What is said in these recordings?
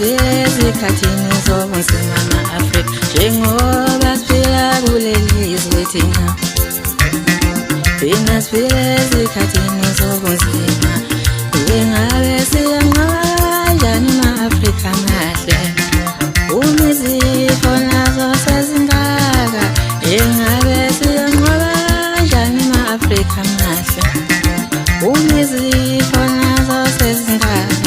siphila ezikhathini zobunzima ma-Afrika, njengoba siphila kuleli zwe thina. Thina siphila ezikhathini zobunzima, ingabe siyanqoba kanjani ma-Afrika amahle, uma izifo nazo sezingaka. Ingabe siyanqoba kanjani ma-Afrika amahle, uma izifo nazo sezingaka.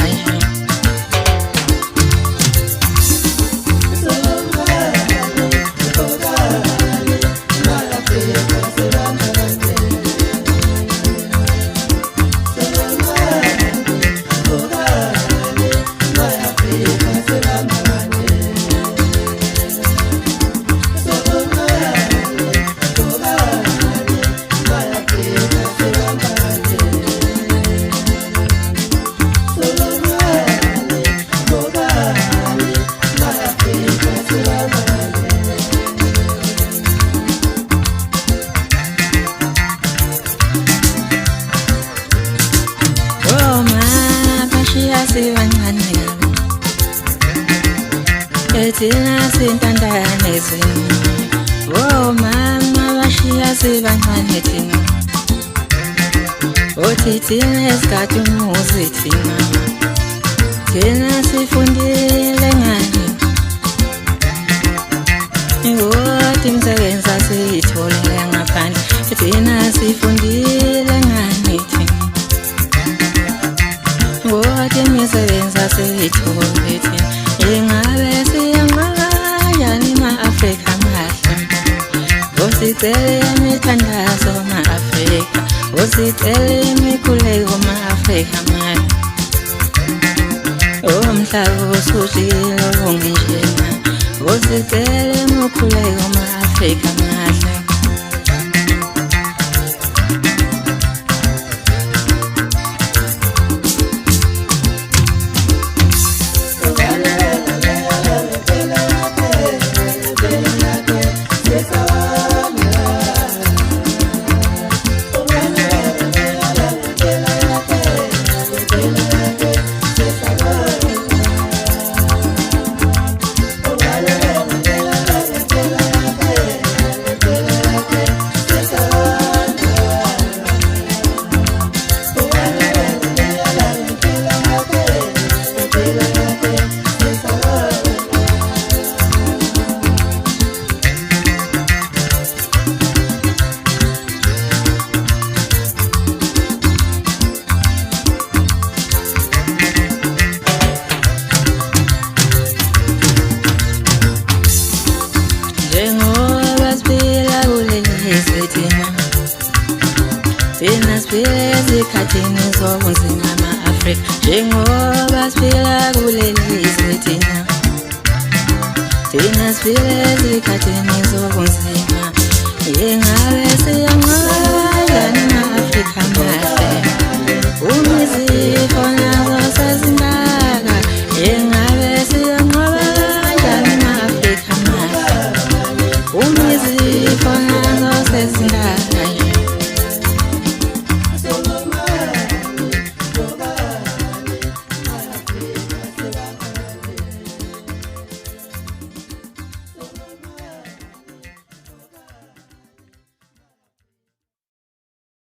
Thina sintandane zini, oh mama bashiya sibancane thina, othi thina esikhathi umuzi thina. Thina sifundile ngani, ingoti imisebenzi asiyitholile ngaphandle. Thina sifundile ngani thina, ingoti imisebenzi asiyitholile thina. Ingabe siyanqoba kanjani ma-Afrika amahle, usicele imithandazo ma-Afrika, usicele imikhuleko ma-Afrika amahle. Umhlaba usujikile ungenjena, usicele imikhuleko ma-Afrika amahle. Thina siphila ezikhathini zobunzima ma-Afrika, njengoba siphila kuleli zwe thina. Thina siphila ezikhathini zobunzima, ingabe siyanqoba kanjani ma-Afrika amahle.